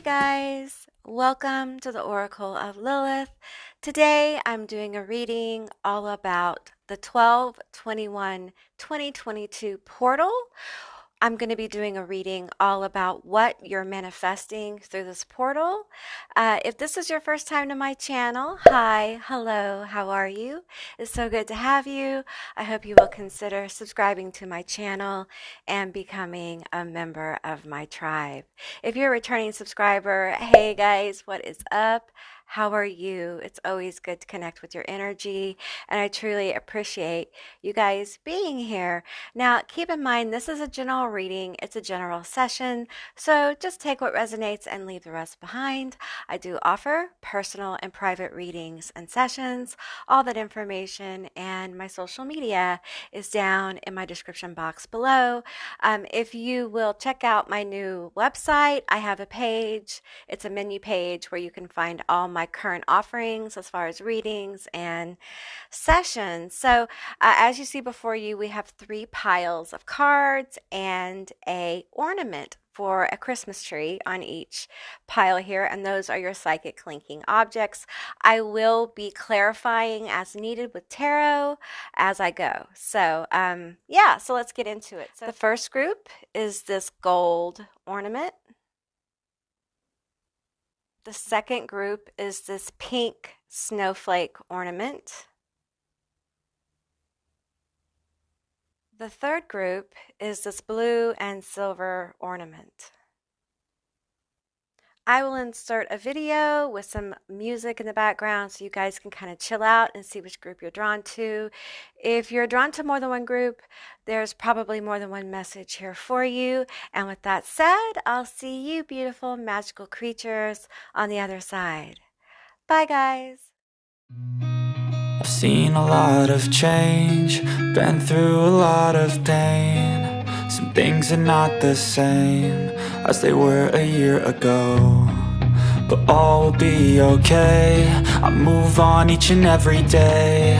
Guys, welcome to the Oracle of Lilith. Today I'm doing a reading all about the 12/21/2022 portal. I'm going to be doing a reading all about what you're manifesting through this portal. If this is your first time to my channel, hi, hello, how are you? It's so good to have you. I hope you will consider subscribing to my channel and becoming a member of my tribe. If you're a returning subscriber, hey guys, what is up? How are you? It's always good to connect with your energy, and I truly appreciate you guys being here. Now, keep in mind, this is a general reading. It's a general session, so just take what resonates and leave the rest behind. I do offer personal and private readings and sessions. All that information and my social media is down in my description box below. If you will check out my new website, I have a page. It's a menu page where you can find all my current offerings as far as readings and sessions. So as you see before you, we have 3 piles of cards and a ornament for a Christmas tree on each pile here, and those are your psychic linking objects. I will be clarifying as needed with tarot as I go. So so let's get into it. So the first group is this gold ornament. The second group is this pink snowflake ornament. The third group is this blue and silver ornament. I will insert a video with some music in the background so you guys can kind of chill out and see which group you're drawn to. If you're drawn to more than one group, there's probably more than one message here for you. And with that said, I'll see you beautiful magical creatures on the other side. Bye guys. I've seen a lot of change, been through a lot of pain. Some things are not the same as they were a year ago, but all will be okay. I move on each and every day.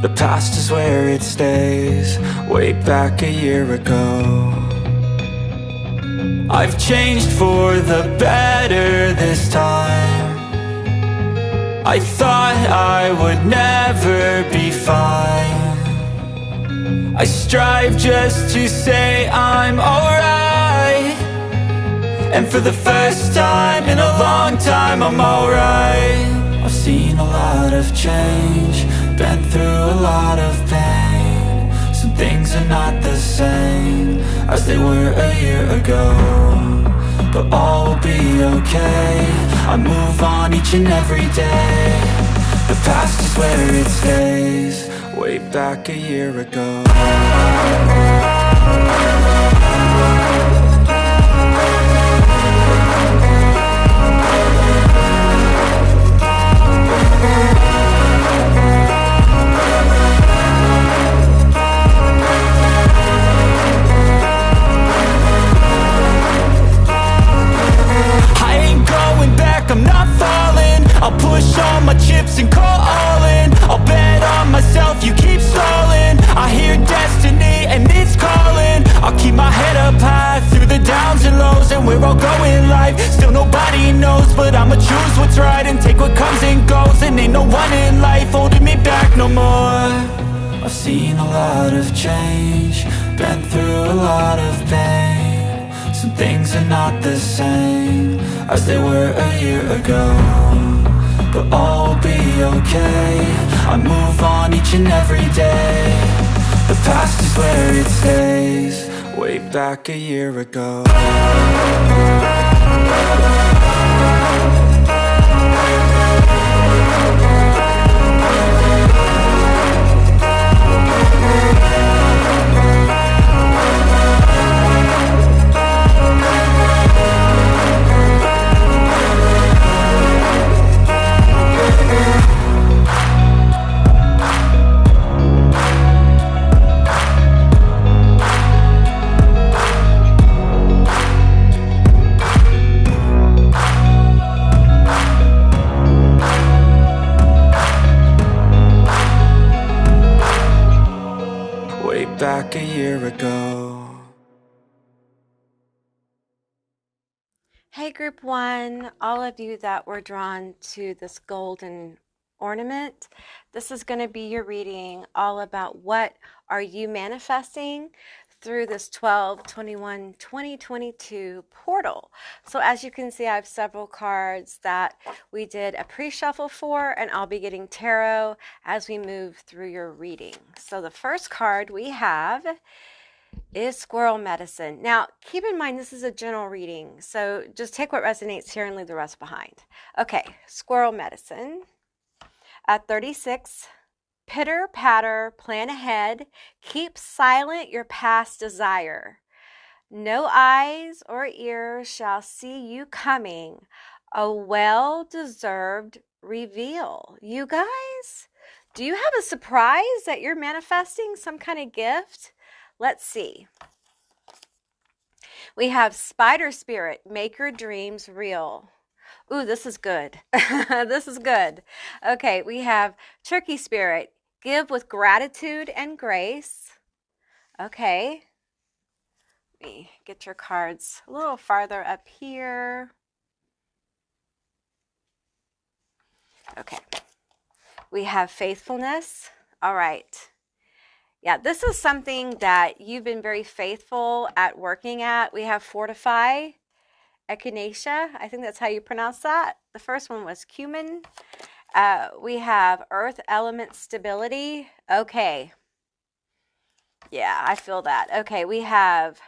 The past is where it stays, way back a year ago. I've changed for the better this time. I thought I would never be fine. I strive just to say I'm alright, and for the first time in a long time I'm alright. I've seen a lot of change, been through a lot of pain. Some things are not the same as they were a year ago, but all will be okay. I move on each and every day. The past is where it stays, way back a year ago. I'm not falling, I'll push all my chips and call all in. I'll bet on myself, you keep stalling. I hear destiny and it's calling. I'll keep my head up high through the downs and lows, and we're all going life. Still nobody knows, but I'ma choose what's right and take what comes and goes. And ain't no one in life holding me back no more. I've seen a lot of change, been through a lot of pain. Some things are not the same as they were a year ago, but all will be okay. I move on each and every day. The past is where it stays, way back a year ago. Hey, group one, all of you that were drawn to this golden ornament, this is going to be your reading all about what are you manifesting through this 12/21/2022 portal. So as you can see, I have several cards that we did a pre-shuffle for, and I'll be getting tarot as we move through your reading. So the first card we have is squirrel medicine. Now, keep in mind this is a general reading, so just take what resonates here and leave the rest behind. Okay, squirrel medicine. At 36, pitter patter, plan ahead, keep silent your past desire. No eyes or ears shall see you coming, a well-deserved reveal. You guys, do you have a surprise that you're manifesting, some kind of gift? Let's see. We have spider spirit, make your dreams real. Ooh, this is good. This is good. Okay, we have turkey spirit, give with gratitude and grace. Okay. Let me get your cards a little farther up here. Okay. We have faithfulness. All right. Yeah, this is something that you've been very faithful at working at. We have fortify, echinacea. I think that's how you pronounce that. The first one was cumin. We have earth element stability. Okay. Yeah, I feel that. Okay, we have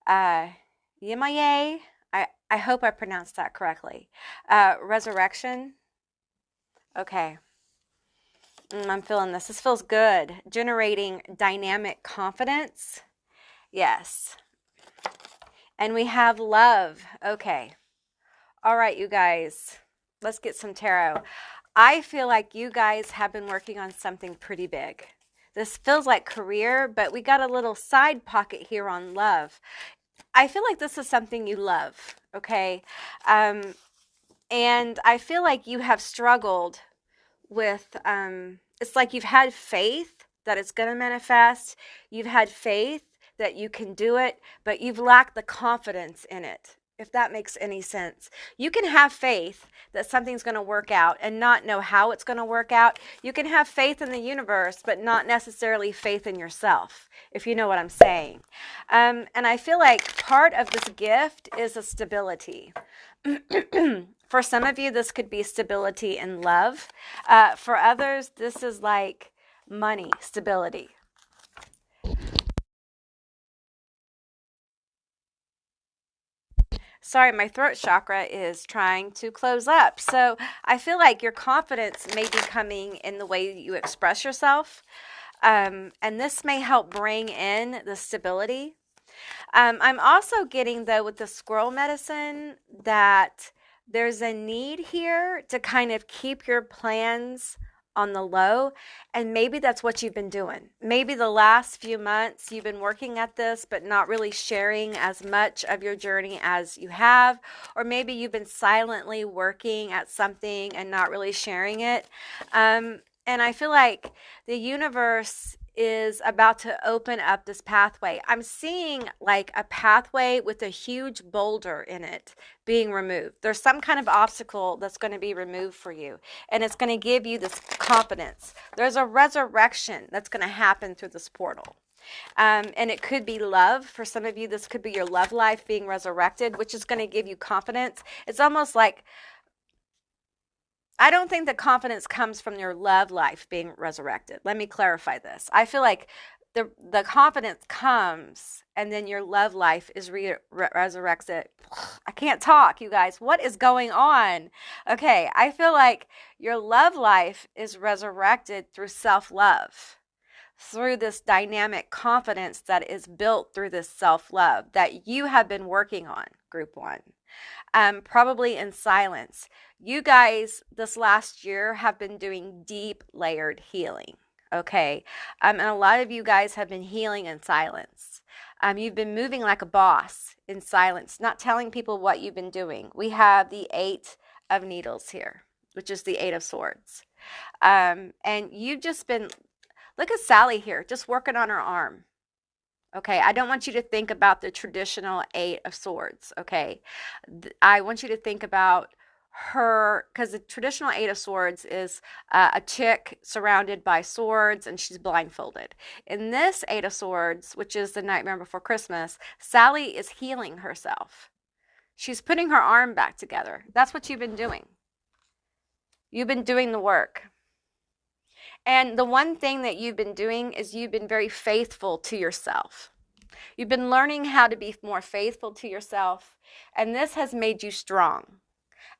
yimaye. I hope I pronounced that correctly. Resurrection. Okay. I'm feeling this. This feels good. Generating dynamic confidence. Yes. And we have love. Okay. All right, you guys. Let's get some tarot. I feel like you guys have been working on something pretty big. This feels like career, but we got a little side pocket here on love. I feel like this is something you love, okay? And I feel like you have struggled with, it's like you've had faith that it's going to manifest. You've had faith that you can do it, but you've lacked the confidence in it, if that makes any sense. You can have faith that something's going to work out and not know how it's going to work out. You can have faith in the universe, but not necessarily faith in yourself, if you know what I'm saying. And I feel like part of this gift is a stability. For some of you, this could be stability in love. For others, this is like money, stability. Sorry, my throat chakra is trying to close up. So I feel like your confidence may be coming in the way you express yourself. And this may help bring in the stability. I'm also getting, though, with the squirrel medicine, that there's a need here to kind of keep your plans on the low, and maybe that's what you've been doing. Maybe the last few months you've been working at this but not really sharing as much of your journey as you have, or maybe you've been silently working at something and not really sharing it. And I feel like the universe is about to open up this pathway. I'm seeing like a pathway with a huge boulder in it being removed. There's some kind of obstacle that's going to be removed for you, and it's going to give you this confidence. There's a resurrection that's going to happen through this portal. And it could be love. For some of you, this could be your love life being resurrected, which is going to give you confidence. It's almost like, I don't think that confidence comes from your love life being resurrected. Let me clarify this. I feel like the confidence comes and then your love life is resurrected. I can't talk, you guys. What is going on? Okay, I feel like your love life is resurrected through self-love, through this dynamic confidence that is built through this self-love that you have been working on, group one. Probably in silence. You guys this last year have been doing deep layered healing, okay? And a lot of you guys have been healing in silence. You've been moving like a boss in silence, not telling people what you've been doing. We have the 8 of Needles here, which is the 8 of Swords. And you've just been, look at Sally here, just working on her arm. Okay, I don't want you to think about the traditional Eight of Swords. Okay, I want you to think about her, because the traditional Eight of Swords is a chick surrounded by swords and she's blindfolded. In this Eight of Swords, which is the Nightmare Before Christmas, Sally is healing herself. She's putting her arm back together. That's what you've been doing. You've been doing the work. And the one thing that you've been doing is you've been very faithful to yourself. You've been learning how to be more faithful to yourself, and this has made you strong.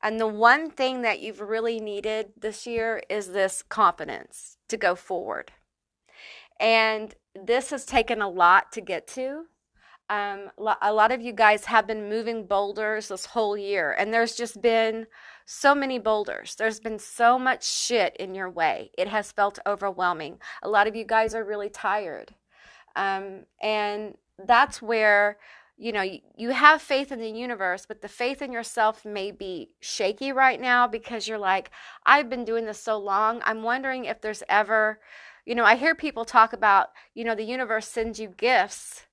And the one thing that you've really needed this year is this confidence to go forward. And this has taken a lot to get to. A lot of you guys have been moving boulders this whole year, and there's just been so many boulders. There's been so much shit in your way. It has felt overwhelming. A lot of you guys are really tired. And that's where, you have faith in the universe, but the faith in yourself may be shaky right now because you're like, I've been doing this so long. I'm wondering if there's ever, I hear people talk about, the universe sends you gifts.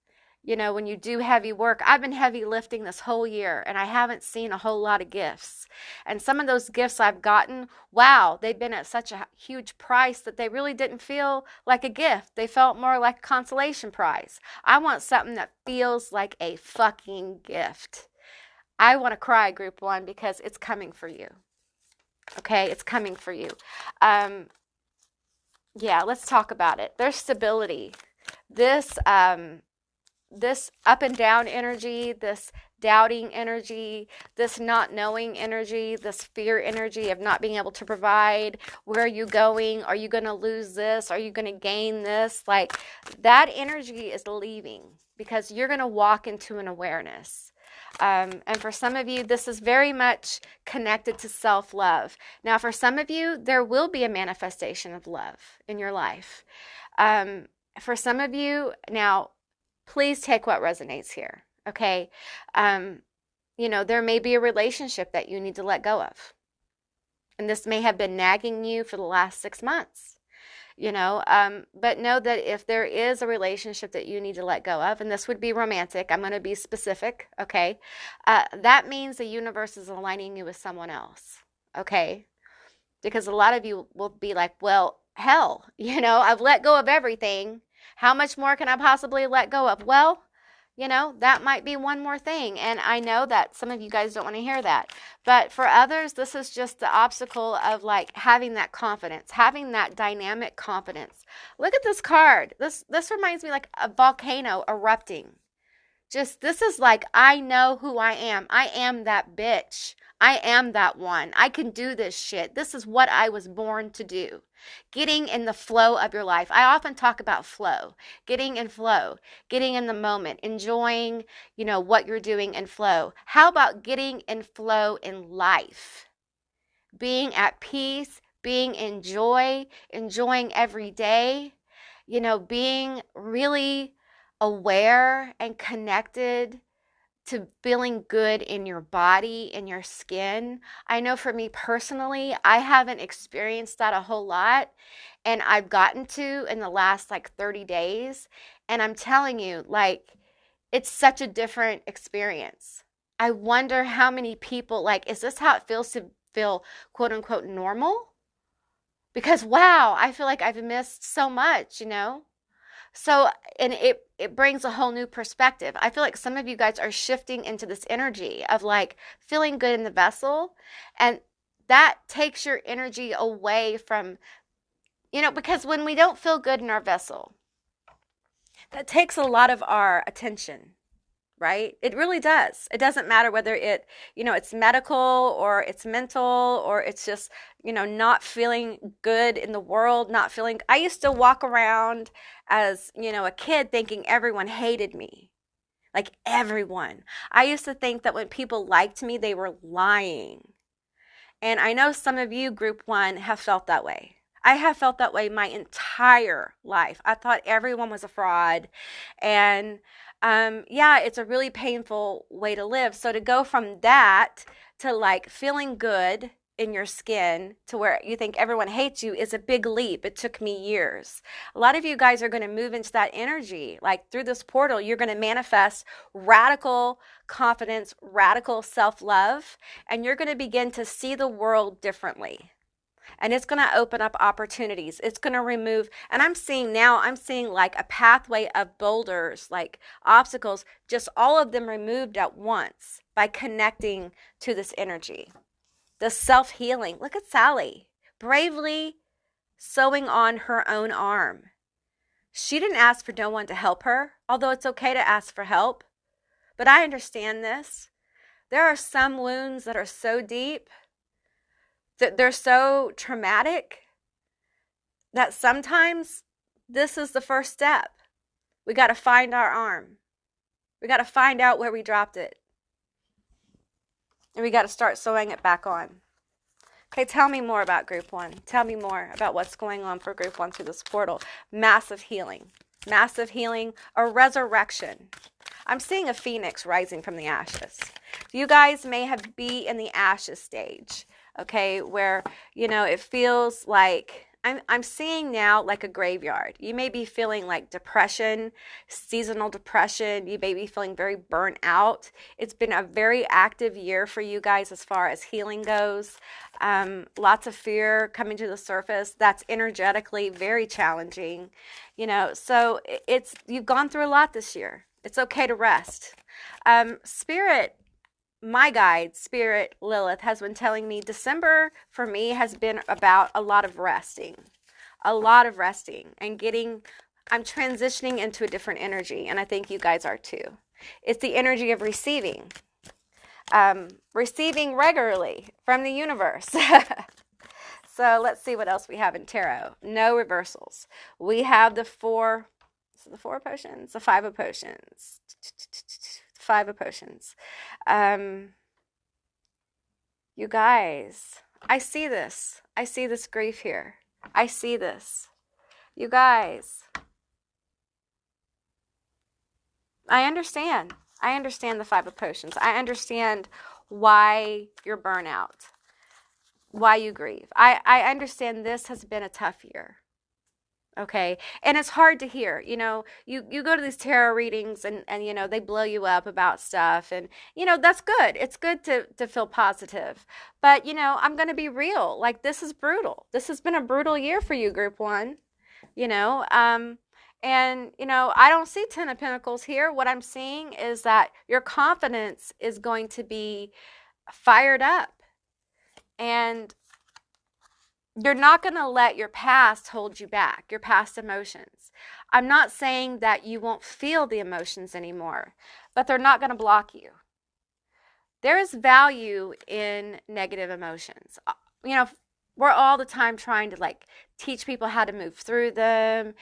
When you do heavy work. I've been heavy lifting this whole year and I haven't seen a whole lot of gifts. And some of those gifts I've gotten, wow, they've been at such a huge price that they really didn't feel like a gift. They felt more like a consolation prize. I want something that feels like a fucking gift. I want to cry, group one, because it's coming for you. Okay, it's coming for you. Yeah, let's talk about it. There's stability. This up and down energy, this doubting energy, this not knowing energy, this fear energy of not being able to provide. Where are you going? Are you going to lose this? Are you going to gain this? Like, that energy is leaving because you're going to walk into an awareness. And for some of you, this is very much connected to self-love. Now, for some of you, there will be a manifestation of love in your life. For some of you, now, please take what resonates here, okay? There may be a relationship that you need to let go of. And this may have been nagging you for the last 6 months, but know that if there is a relationship that you need to let go of, and this would be romantic, I'm going to be specific, okay? That means the universe is aligning you with someone else, okay? Because a lot of you will be like, well, hell, I've let go of everything. How much more can I possibly let go of? Well, that might be one more thing. And I know that some of you guys don't want to hear that. But for others, this is just the obstacle of like having that confidence, having that dynamic confidence. Look at this card. This reminds me like a volcano erupting. This is like, I know who I am. I am that bitch. I am that one. I can do this shit. This is what I was born to do. Getting in the flow of your life. I often talk about flow. Getting in flow. Getting in the moment. Enjoying, what you're doing in flow. How about getting in flow in life? Being at peace. Being in joy. Enjoying every day. Being really aware and connected to feeling good in your body, in your skin. I know for me personally, I haven't experienced that a whole lot, and I've gotten to in the last like 30 days, and I'm telling you, like, it's such a different experience. I wonder how many people, like, is this how it feels to feel quote unquote normal? Because wow, I feel like I've missed so much, So, and it brings a whole new perspective. I feel like some of you guys are shifting into this energy of like feeling good in the vessel, and that takes your energy away from, because when we don't feel good in our vessel, that takes a lot of our attention, right? It really does. It doesn't matter whether it's medical or it's mental or it's just, not feeling good in the world, I used to walk around as, a kid thinking everyone hated me. Like everyone. I used to think that when people liked me, they were lying. And I know some of you, group one, have felt that way. I have felt that way my entire life. I thought everyone was a fraud. And yeah, it's a really painful way to live. So to go from that to like feeling good in your skin to where you think everyone hates you is a big leap. It took me years. A lot of you guys are going to move into that energy. Like through this portal, you're going to manifest radical confidence, radical self-love, and you're going to begin to see the world differently. And it's going to open up opportunities. It's going to remove, and I'm seeing like a pathway of boulders, like obstacles, just all of them removed at once by connecting to this energy. The self-healing. Look at Sally, bravely sewing on her own arm. She didn't ask for no one to help her, although it's okay to ask for help. But I understand this. There are some wounds that are so deep, that they're so traumatic, that sometimes this is the first step. We got to find our arm. We got to find out where we dropped it. And we got to start sewing it back on. Okay, tell me more about group one. Tell me more about what's going on for group one through this portal. Massive healing, a resurrection. I'm seeing a phoenix rising from the ashes. You guys may be in the ashes stage, okay, where, it feels like, I'm seeing now like a graveyard. You may be feeling like depression, seasonal depression. You may be feeling very burnt out. It's been a very active year for you guys as far as healing goes. Lots of fear coming to the surface. That's energetically very challenging. So you've gone through a lot this year. It's okay to rest. Spirit, my guide, Spirit Lilith, has been telling me December for me has been about a lot of resting and I'm transitioning into a different energy, and I think you guys are too. It's the energy of receiving regularly from the universe. So let's see what else we have in tarot. No reversals. We have the four potions, the five of potions. Five of potions. You guys, I see this grief here. I see this. You guys, I understand the five of potions. I understand why you're burnout, why you grieve. I understand this has been a tough year. Okay. And it's hard to hear, you go to these tarot readings and they blow you up about stuff, and, that's good. It's good to feel positive, but, I'm going to be real. Like, this is brutal. This has been a brutal year for you, group one, and, I don't see 10 of Pentacles here. What I'm seeing is that your confidence is going to be fired up, and you're not going to let your past hold you back, your past emotions. I'm not saying that you won't feel the emotions anymore, but they're not going to block you. There is value in negative emotions. We're all the time trying to teach people how to move through them,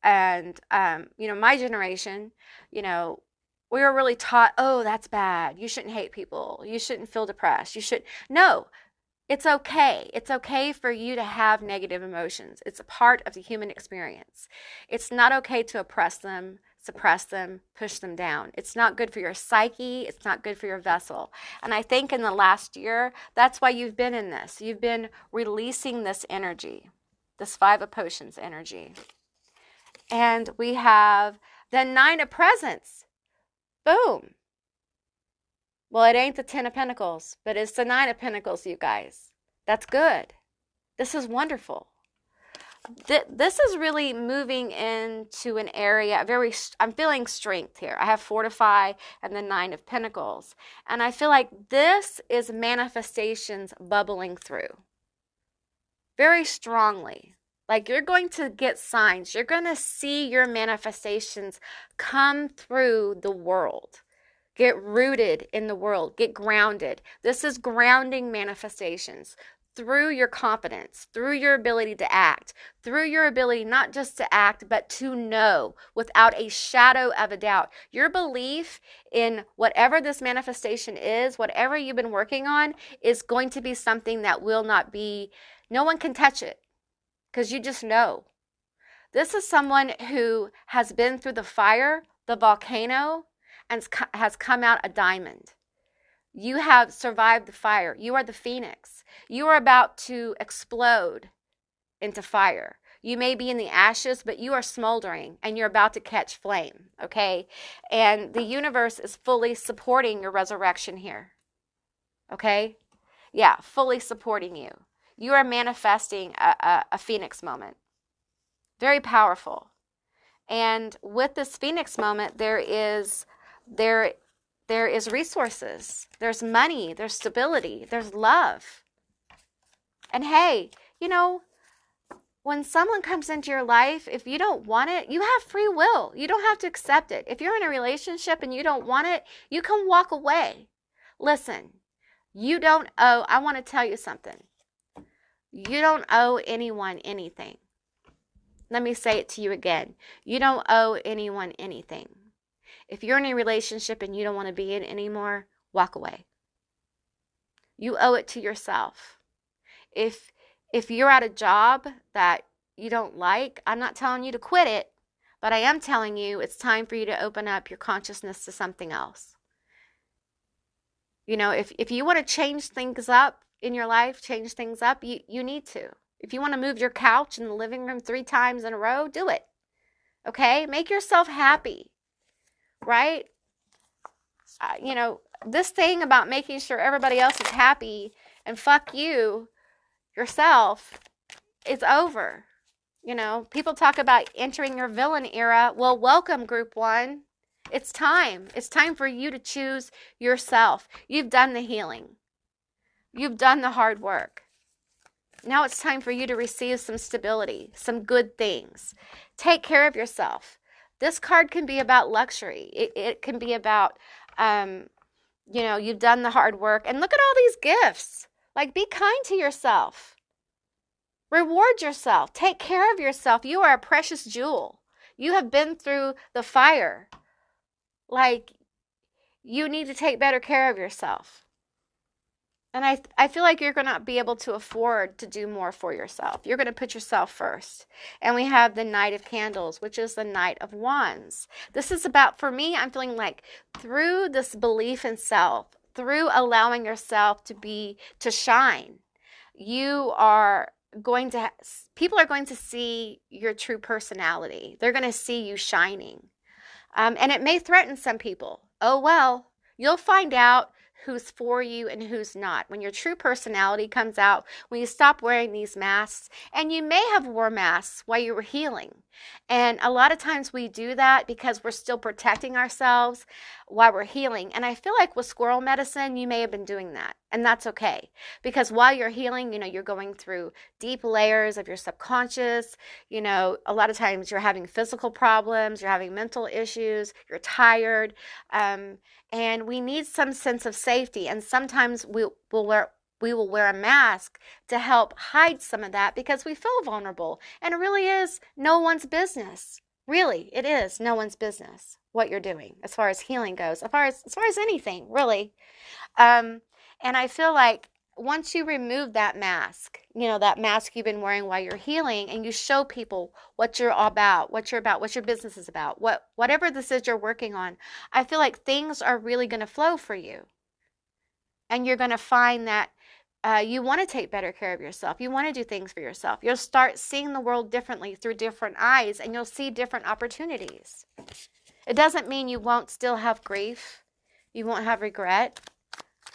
and, my generation, we were really taught, oh, that's bad. You shouldn't hate people. You shouldn't feel depressed. No. It's okay. It's okay for you to have negative emotions. It's a part of the human experience. It's not okay to oppress them, suppress them, push them down. It's not good for your psyche. It's not good for your vessel. And I think in the last year, that's why you've been in this. You've been releasing this energy, this five of potions energy. And we have the nine of presents. Boom. Well, it ain't the 10 of Pentacles, but it's the 9 of Pentacles, you guys. That's good. This is wonderful. This is really moving into an area, I'm feeling strength here. I have Fortify and the 9 of Pentacles. And I feel like this is manifestations bubbling through very strongly. Like, you're going to get signs. You're going to see your manifestations come through the world. Get rooted in the world. Get grounded. This is grounding manifestations through your confidence, through your ability to act, through your ability not just to act, but to know without a shadow of a doubt. Your belief in whatever this manifestation is, whatever you've been working on, is going to be something that will not be, no one can touch it, because you just know. This is someone who has been through the fire, the volcano, and has come out a diamond. You have survived the fire. You are the phoenix. You are about to explode into fire. You may be in the ashes, but you are smoldering and you're about to catch flame, okay? And the universe is fully supporting your resurrection here, okay? Yeah, fully supporting you. You are manifesting a phoenix moment. Very powerful. And with this phoenix moment, there is resources. There's money, there's stability, there's love. And hey, you know, when someone comes into your life, if you don't want it, you have free will. You don't have to accept it. If you're in a relationship and you don't want it, you can walk away. Listen, you don't owe, I want to tell you something. You don't owe anyone anything. Let me say it to you again. You don't owe anyone anything. If you're in a relationship and you don't want to be in it anymore, walk away. You owe it to yourself. If you're at a job that you don't like, I'm not telling you to quit it, but I am telling you it's time for you to open up your consciousness to something else. You know, if you want to change things up in your life, change things up, you need to. If you want to move your couch in the living room 3 times in a row, do it. Okay? Make yourself happy, right? You know, this thing about making sure everybody else is happy and fuck you yourself is over. You know, people talk about entering your villain era. Well, welcome, group 1. It's time. It's time for you to choose yourself. You've done the healing. You've done the hard work. Now it's time for you to receive some stability, some good things. Take care of yourself. This card can be about luxury. It can be about, you know, you've done the hard work. And look at all these gifts. Like, be kind to yourself. Reward yourself. Take care of yourself. You are a precious jewel. You have been through the fire. Like, you need to take better care of yourself. And I feel like you're going to be able to afford to do more for yourself. You're going to put yourself first. And we have the Knight of Candles, which is the Knight of Wands. This is about, for me, I'm feeling like through this belief in self, through allowing yourself to shine, you are going to, people are going to see your true personality. They're going to see you shining. And it may threaten some people. Oh, well, you'll find out who's for you and who's not. When your true personality comes out, when you stop wearing these masks, and you may have wore masks while you were healing. And a lot of times we do that because we're still protecting ourselves while we're healing. And I feel like with squirrel medicine, you may have been doing that. And that's okay. Because while you're healing, you know, you're going through deep layers of your subconscious. You know, a lot of times you're having physical problems, you're having mental issues, you're tired. And we need some sense of safety. And sometimes we will wear a mask to help hide some of that because we feel vulnerable. And it really is no one's business. Really, it is no one's business what you're doing as far as healing goes, as far as anything, really. And I feel like once you remove that mask, you know, that mask you've been wearing while you're healing, and you show people what you're about, what your business is about, whatever this is you're working on, I feel like things are really going to flow for you. And you're going to find that you want to take better care of yourself. You want to do things for yourself. You'll start seeing the world differently through different eyes, and you'll see different opportunities. It doesn't mean you won't still have grief. You won't have regret.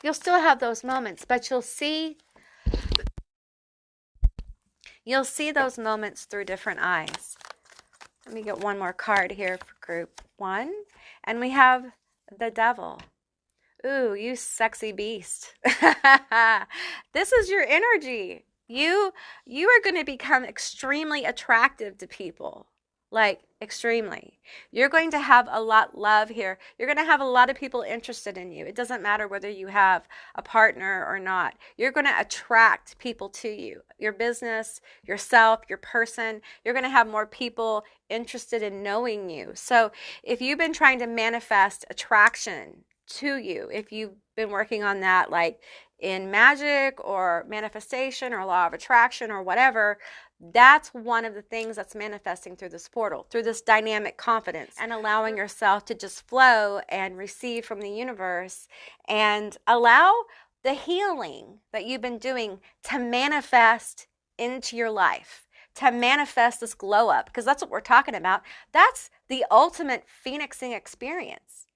You'll still have those moments, but you'll see those moments through different eyes. Let me get one more card here for group 1. And we have the Devil. Ooh, you sexy beast. This is your energy. You are going to become extremely attractive to people. Like, extremely. You're going to have a lot of love here. You're going to have a lot of people interested in you. It doesn't matter whether you have a partner or not. You're going to attract people to you. Your business, yourself, your person. You're going to have more people interested in knowing you. So if you've been trying to manifest attraction to you, if you've been working on that, like in magic or manifestation or law of attraction or whatever, That's one of the things that's manifesting through this portal, through this dynamic confidence and allowing yourself to just flow and receive from the universe and allow the healing that you've been doing to manifest into your life, to manifest this glow up, because that's what we're talking about. That's the ultimate phoenixing experience.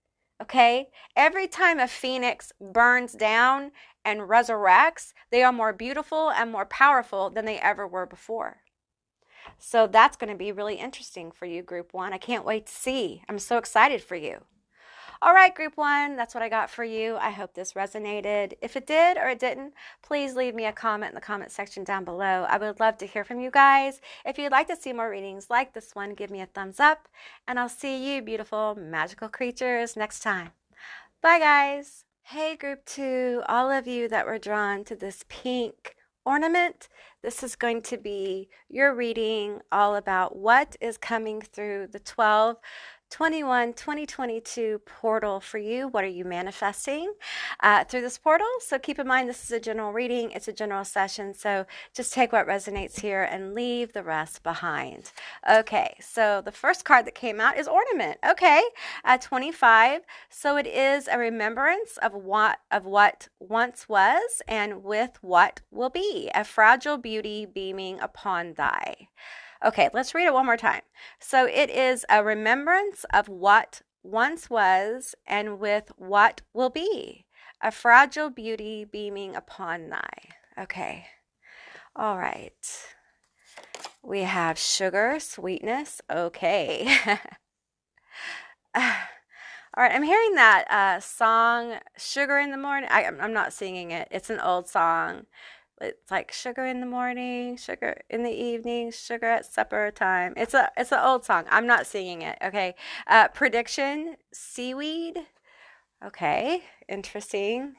Okay? Every time a phoenix burns down and resurrects, they are more beautiful and more powerful than they ever were before. So that's going to be really interesting for you, Group 1. I can't wait to see. I'm so excited for you. All right, Group 1, that's what I got for you. I hope this resonated. If it did or it didn't, please leave me a comment in the comment section down below. I would love to hear from you guys. If you'd like to see more readings like this one, give me a thumbs up, and I'll see you, beautiful, magical creatures, next time. Bye, guys. Hey, Group 2, all of you that were drawn to this pink ornament, this is going to be your reading all about what is coming through the 12/21/2022 portal for you. What are you manifesting through this portal? So keep in mind, this is a general reading. It's a general session. So just take what resonates here and leave the rest behind. Okay, so the first card that came out is Ornament. Okay, 25. So it is a remembrance of what once was and with what will be, a fragile beauty beaming upon thy. Okay, let's read it one more time. So it is a remembrance of what once was and with what will be, a fragile beauty beaming upon thy. Okay, all right. We have sugar, sweetness. Okay. All right, I'm hearing that song, Sugar in the Morning. I'm not singing it. It's an old song. It's like sugar in the morning, sugar in the evening, sugar at supper time. It's an old song. I'm not singing it. Okay. Prediction, seaweed. Okay. Interesting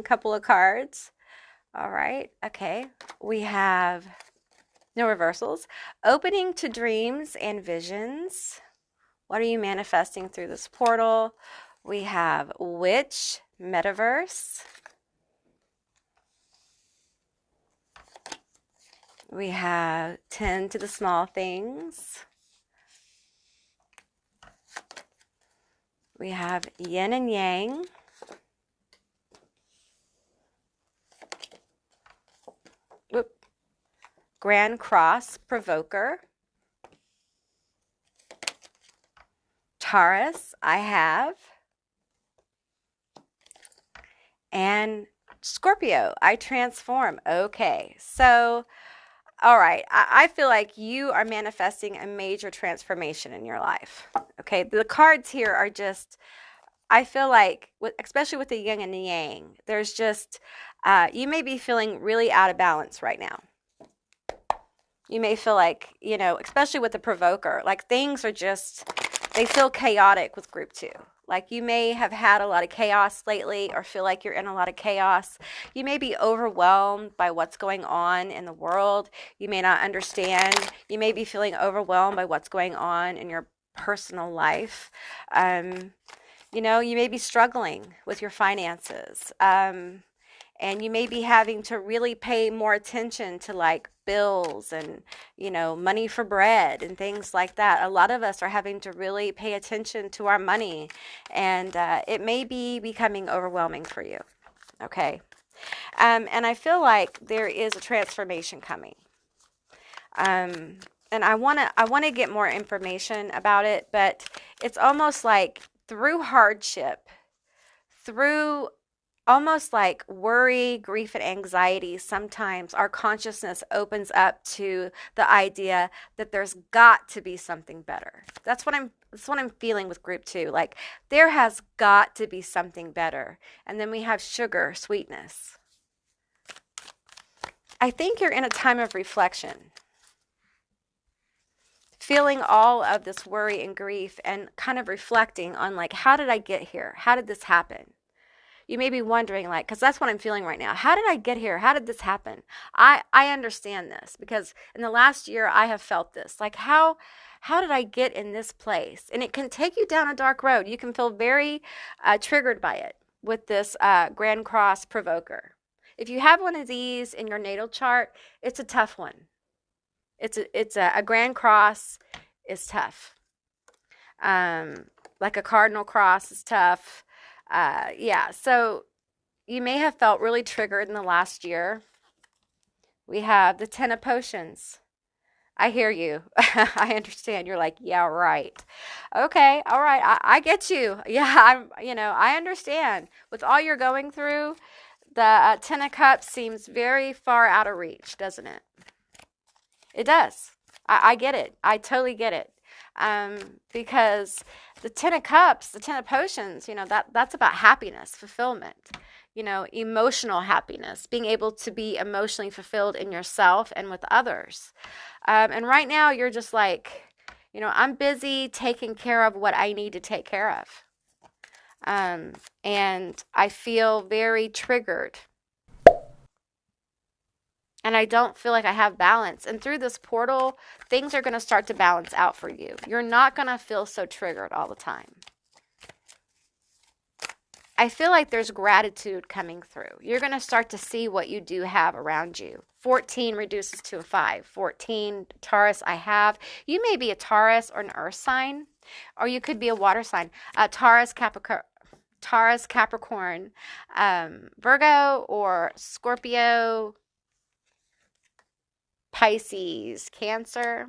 couple of cards. All right. Okay. We have no reversals. Opening to dreams and visions. What are you manifesting through this portal? We have witch, metaverse. We have tend to the small things. We have yin and yang. Whoop. Grand Cross Provoker. Taurus, I have. And Scorpio, I transform. Okay, so all right, I feel like you are manifesting a major transformation in your life. Okay, the cards here are just, I feel like, especially with the yin and the yang, there's just, you may be feeling really out of balance right now. You may feel like, especially with the provoker, like things are just, they feel chaotic with Group 2. Like you may have had a lot of chaos lately or feel like you're in a lot of chaos. You may be overwhelmed by what's going on in the world. You may not understand. You may be feeling overwhelmed by what's going on in your personal life. You may be struggling with your finances. And you may be having to really pay more attention to like bills and, money for bread and things like that. A lot of us are having to really pay attention to our money, and it may be becoming overwhelming for you. Okay. And I feel like there is a transformation coming. And I want to get more information about it, but it's almost like through hardship, through almost like worry, grief, and anxiety, sometimes our consciousness opens up to the idea that there's got to be something better. That's what I'm feeling with Group 2. Like there has got to be something better. And then we have sugar, sweetness. I think you're in a time of reflection, feeling all of this worry and grief and kind of reflecting on like, how did I get here? How did this happen? You may be wondering, like, because that's what I'm feeling right now. How did I get here? How did this happen? I understand this because in the last year I have felt this. Like, how did I get in this place? And it can take you down a dark road. You can feel very triggered by it with this Grand Cross Provoker. If you have one of these in your natal chart, it's a tough one. A grand cross is tough. Like a cardinal cross is tough. Yeah, so you may have felt really triggered in the last year. We have the Ten of Potions. I hear you. I understand. You're like, yeah, right. Okay, all right. I get you. Yeah, I understand. With all you're going through, the Ten of Cups seems very far out of reach, doesn't it? It does. I get it. I totally get it. Because the Ten of Cups, the Ten of Potions, that's about happiness, fulfillment, emotional happiness, being able to be emotionally fulfilled in yourself and with others. And right now you're just like, I'm busy taking care of what I need to take care of. And I feel very triggered. And I don't feel like I have balance. And through this portal, things are going to start to balance out for you. You're not going to feel so triggered all the time. I feel like there's gratitude coming through. You're going to start to see what you do have around you. 14 reduces to a 5. 14, Taurus, I have. You may be a Taurus or an earth sign, or you could be a water sign. Taurus, Capricorn, Virgo, or Scorpio, Pisces, Cancer.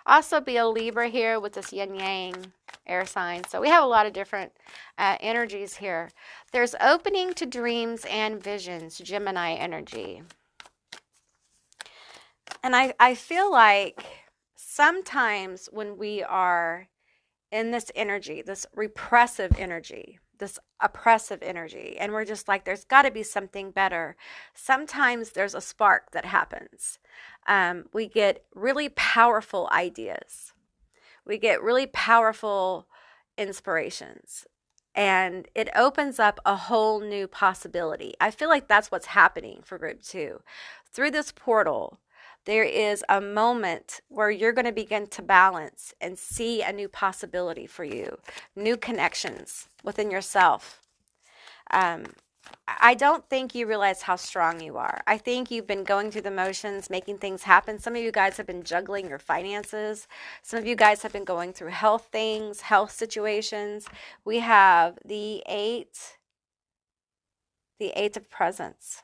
Also be a Libra here with this yin yang air sign. So we have a lot of different energies here. There's opening to dreams and visions, Gemini energy. And I feel like sometimes when we are in this energy, this repressive energy, this oppressive energy, and we're just like, there's got to be something better. Sometimes there's a spark that happens. We get really powerful ideas. We get really powerful inspirations. And it opens up a whole new possibility. I feel like that's what's happening for group 2. Through this portal, there is a moment where you're going to begin to balance and see a new possibility for you, new connections within yourself. I don't think you realize how strong you are. I think you've been going through the motions, making things happen. Some of you guys have been juggling your finances. Some of you guys have been going through health things, health situations. We have the eight of presents.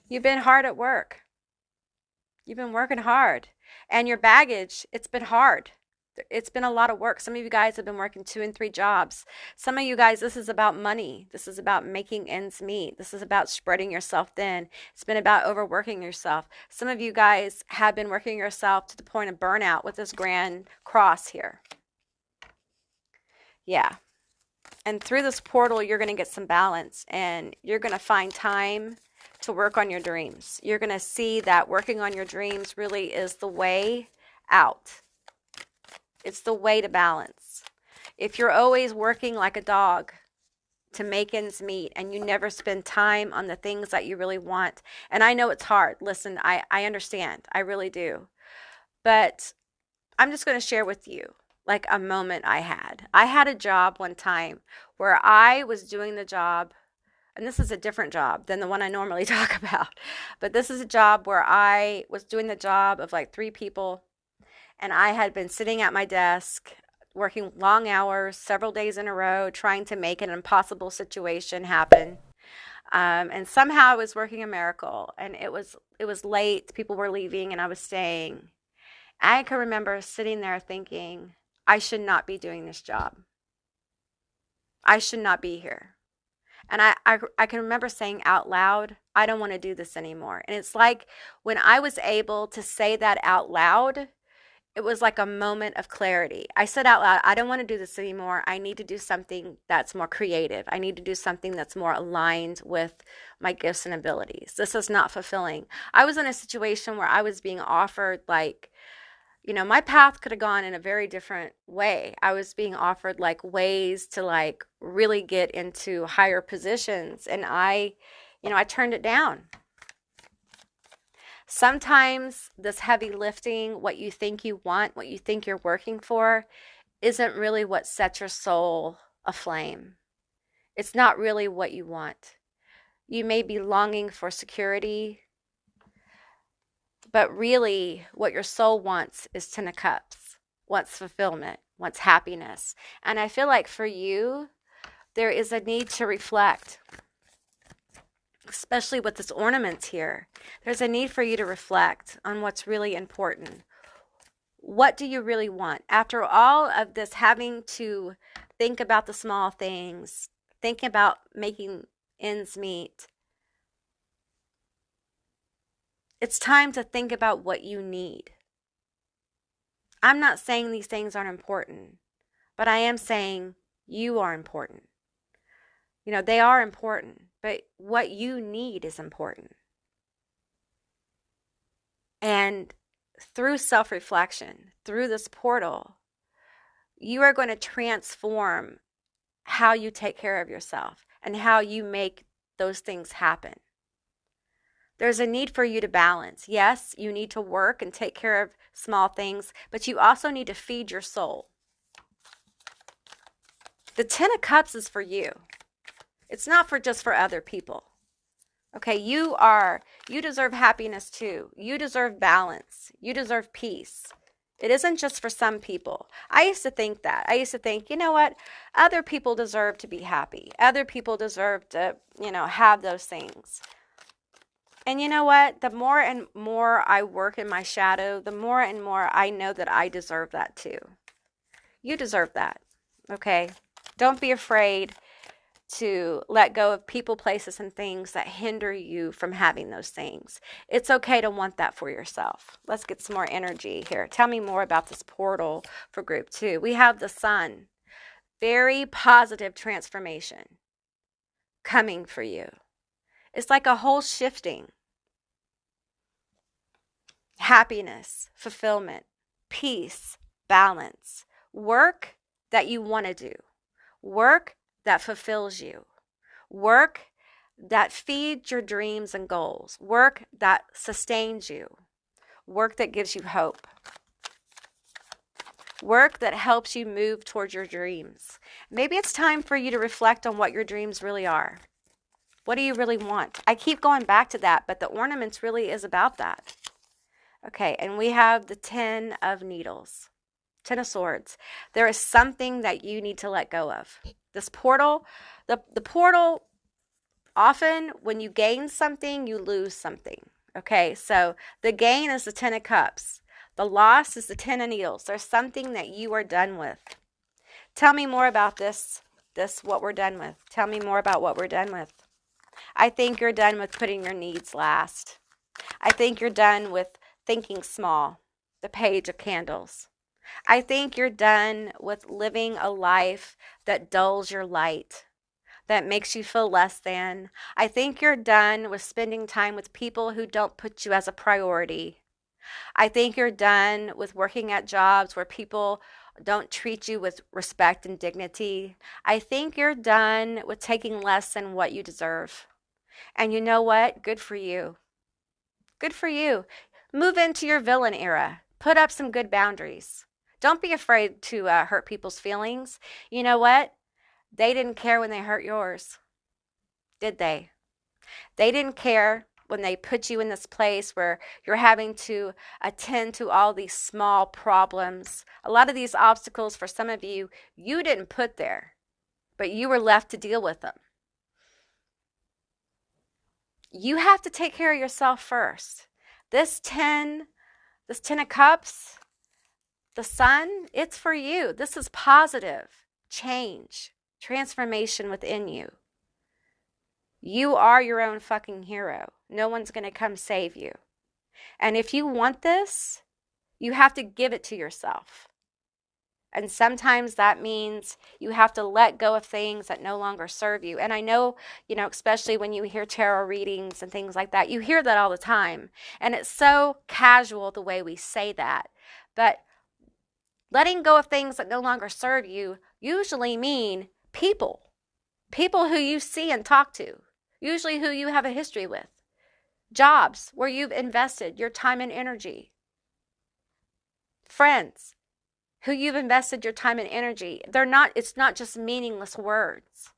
You've been hard at work. You've been working hard. And your baggage, it's been hard. It's been a lot of work. Some of you guys have been working 2 and 3 jobs. Some of you guys, this is about money. This is about making ends meet. This is about spreading yourself thin. It's been about overworking yourself. Some of you guys have been working yourself to the point of burnout with this grand cross here. Yeah. And through this portal, you're going to get some balance, and you're going to find time to work on your dreams. You're going to see that working on your dreams really is the way out. It's the way to balance. If you're always working like a dog to make ends meet and you never spend time on the things that you really want, and I know it's hard. Listen, I understand. I really do. But I'm just going to share with you like a moment I had. I had a job one time where I was doing the job, and this is a different job than the one I normally talk about. But this is a job where I was doing the job of like 3 people. And I had been sitting at my desk, working long hours, several days in a row, trying to make an impossible situation happen. And somehow I was working a miracle. And it was late. People were leaving, and I was staying. I can remember sitting there thinking, I should not be doing this job. I should not be here. And I can remember saying out loud, I don't want to do this anymore. And it's like when I was able to say that out loud, it was like a moment of clarity. I said out loud, I don't want to do this anymore. I need to do something that's more creative. I need to do something that's more aligned with my gifts and abilities. This is not fulfilling. I was in a situation where I was being offered my path could have gone in a very different way. I was being offered ways to really get into higher positions, and I turned it down. Sometimes this heavy lifting, what you think you want, what you think you're working for, isn't really what sets your soul aflame. It's not really what you want. You may be longing for security, But really, what your soul wants is 10 of cups, wants fulfillment, wants happiness. And I feel like for you, there is a need to reflect, especially with this ornaments here. There's a need for you to reflect on what's really important. What do you really want? After all of this, having to think about the small things, think about making ends meet, it's time to think about what you need. I'm not saying these things aren't important, but I am saying you are important. You know, they are important, but what you need is important. And through self-reflection, through this portal, you are going to transform how you take care of yourself and how you make those things happen. There's a need for you to balance. Yes, you need to work and take care of small things, but you also need to feed your soul. The 10 of Cups is for you. It's not for just for other people. Okay, you deserve happiness too. You deserve balance. You deserve peace. It isn't just for some people. I used to think that. I used to think, you know what? Other people deserve to be happy. Other people deserve to, have those things. And you know what? The more and more I work in my shadow, the more and more I know that I deserve that too. You deserve that. Okay? Don't be afraid to let go of people, places, and things that hinder you from having those things. It's okay to want that for yourself. Let's get some more energy here. Tell me more about this portal for group 2. We have the Sun. Very positive transformation coming for you. It's like a whole shifting. Happiness, fulfillment, peace, balance. Work that you want to do. Work that fulfills you. Work that feeds your dreams and goals. Work that sustains you. Work that gives you hope. Work that helps you move towards your dreams. Maybe it's time for you to reflect on what your dreams really are. What do you really want? I keep going back to that, but the ornaments really is about that. Okay, and we have the 10 of Needles. 10 of Swords. There is something that you need to let go of. This portal, the portal, often when you gain something, you lose something. Okay, so the gain is the 10 of Cups. The loss is the 10 of Needles. There's something that you are done with. Tell me more about this what we're done with. Tell me more about what we're done with. I think you're done with putting your needs last. I think you're done with thinking small. The Page of Candles. I think you're done with living a life that dulls your light, that makes you feel less than. I think you're done with spending time with people who don't put you as a priority. I think you're done with working at jobs where people don't treat you with respect and dignity. I think you're done with taking less than what you deserve. And you know what? Good for you. Good for you. Move into your villain era. Put up some good boundaries. Don't be afraid to hurt people's feelings. You know what? They didn't care when they hurt yours, did they? They didn't care when they put you in this place where you're having to attend to all these small problems. A lot of these obstacles for some of you, you didn't put there, but you were left to deal with them. You have to take care of yourself first. This 10 of Cups, the Sun, it's for you. This is positive change, transformation within you. You are your own fucking hero. No one's going to come save you. And if you want this, you have to give it to yourself. And sometimes that means you have to let go of things that no longer serve you. And I know, especially when you hear tarot readings and things like that, you hear that all the time. And it's so casual the way we say that. But letting go of things that no longer serve you usually mean people who you see and talk to, usually who you have a history with, jobs where you've invested your time and energy, friends who you've invested your time and energy. It's not just meaningless words.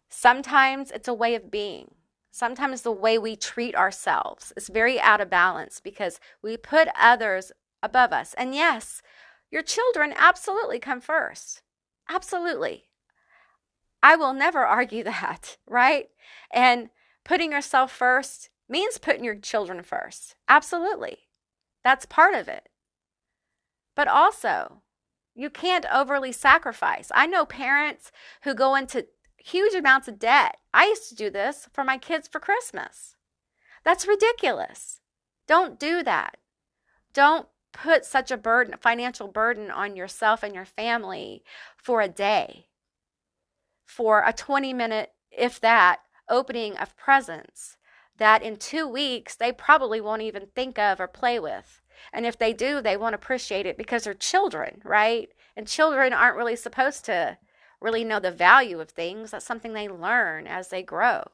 Sometimes it's a way of being. Sometimes the way we treat ourselves is very out of balance because we put others above us. And yes, your children absolutely come first. Absolutely. I will never argue that, right? And putting yourself first means putting your children first. Absolutely. That's part of it. But also, you can't overly sacrifice. I know parents who go into huge amounts of debt. I used to do this for my kids for Christmas. That's ridiculous. Don't do that. Don't put such a burden, financial burden on yourself and your family for a day, for a 20-minute, if that, opening of presents that in 2 weeks they probably won't even think of or play with. And if they do, they won't appreciate it because they're children, right? And children aren't really supposed to really know the value of things. That's something they learn as they grow.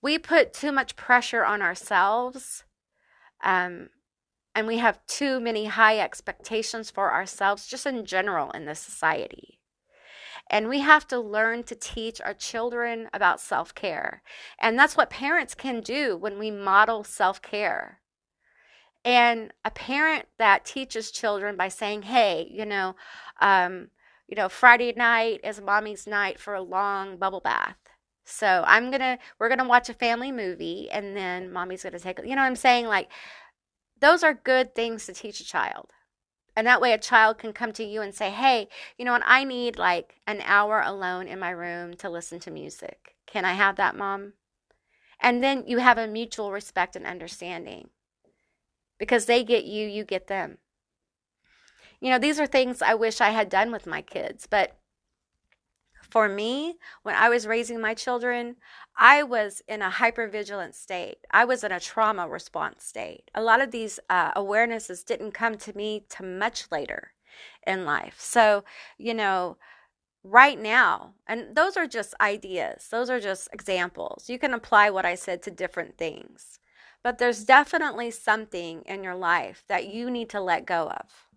We put too much pressure on ourselves, and we have too many high expectations for ourselves just in general in this society. And we have to learn to teach our children about self-care. And that's what parents can do when we model self-care. And a parent that teaches children by saying, hey, Friday night is mommy's night for a long bubble bath. So we're gonna watch a family movie and then mommy's gonna take, you know what I'm saying? Like, those are good things to teach a child. And that way a child can come to you and say, hey, you know what, I need like an hour alone in my room to listen to music. Can I have that, Mom? And then you have a mutual respect and understanding. Because they get you, you get them. These are things I wish I had done with my kids. But for me, when I was raising my children, I was in a hypervigilant state. I was in a trauma response state. A lot of these awarenesses didn't come to me till much later in life. So, right now, and those are just ideas. Those are just examples. You can apply what I said to different things. But there's definitely something in your life that you need to let go of.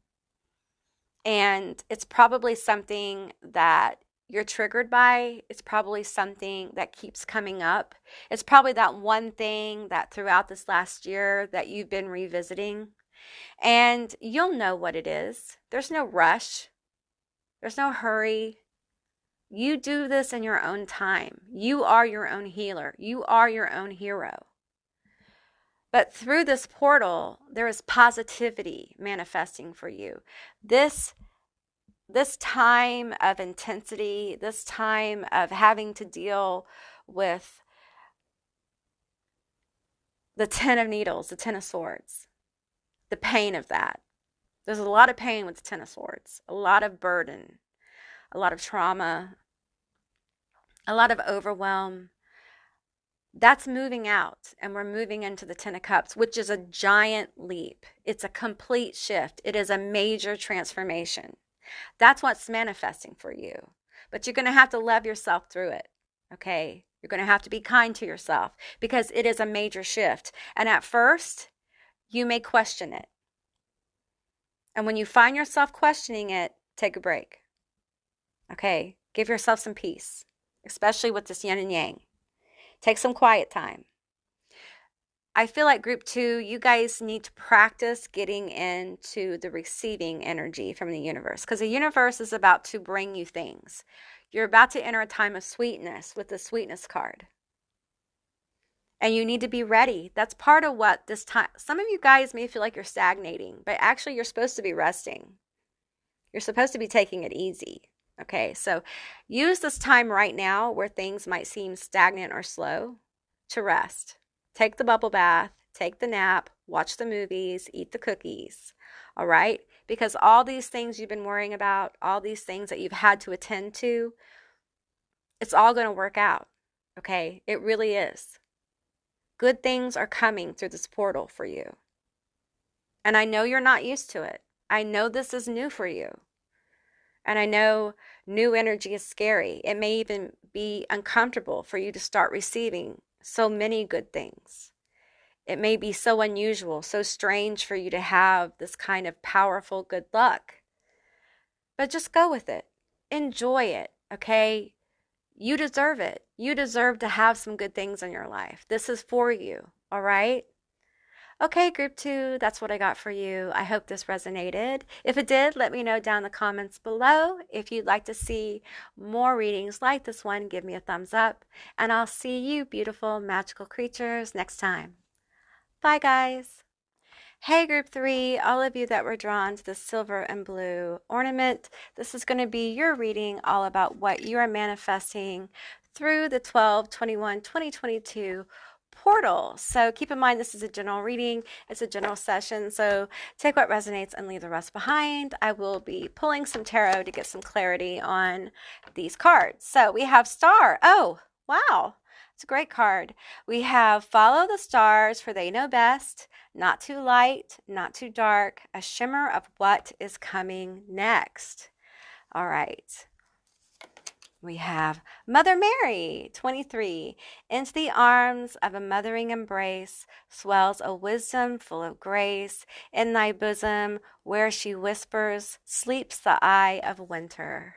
And it's probably something that you're triggered by. It's probably something that keeps coming up. It's probably that one thing that throughout this last year that you've been revisiting. And you'll know what it is. There's no rush. There's no hurry. You do this in your own time. You are your own healer. You are your own hero. But through this portal, there is positivity manifesting for you. This time of intensity, this time of having to deal with the 10 of needles, the 10 of swords, the pain of that. There's a lot of pain with the 10 of swords, a lot of burden, a lot of trauma, a lot of overwhelm. That's moving out, and we're moving into the 10 of cups, which is a giant leap. It's a complete shift. It is a major transformation. That's what's manifesting for you. But you're going to have to love yourself through it, okay? You're going to have to be kind to yourself because it is a major shift. And at first, you may question it. And when you find yourself questioning it, take a break, okay? Give yourself some peace, especially with this yin and yang. Take some quiet time. I feel like group 2, you guys need to practice getting into the receiving energy from the universe because the universe is about to bring you things. You're about to enter a time of sweetness with the sweetness card. And you need to be ready. That's part of what this time, some of you guys may feel like you're stagnating, but actually you're supposed to be resting. You're supposed to be taking it easy. Okay, so use this time right now where things might seem stagnant or slow to rest. Take the bubble bath, take the nap, watch the movies, eat the cookies, all right? Because all these things you've been worrying about, all these things that you've had to attend to, it's all going to work out, okay? It really is. Good things are coming through this portal for you. And I know you're not used to it. I know this is new for you. And I know new energy is scary. It may even be uncomfortable for you to start receiving so many good things. It may be so unusual, so strange for you to have this kind of powerful good luck. But just go with it. Enjoy it, okay? You deserve it. You deserve to have some good things in your life. This is for you. All right. Okay, group 2, that's what I got for you. I hope this resonated. If it did, let me know down in the comments below. If you'd like to see more readings like this one, give me a thumbs up. And I'll see you, beautiful, magical creatures, next time. Bye, guys. Hey, group 3, all of you that were drawn to the silver and blue ornament, this is going to be your reading all about what you are manifesting through the 12/21/2022 portal. So keep in mind, this is a general reading. It's a general session. So take what resonates and leave the rest behind. I will be pulling some tarot to get some clarity on these cards. So we have Star. Oh, wow. It's a great card. We have Follow the Stars, for they know best. Not too light, not too dark. A shimmer of what is coming next. All right. We have Mother Mary, 23. Into the arms of a mothering embrace swells a wisdom full of grace. In thy bosom, where she whispers, sleeps the eye of winter.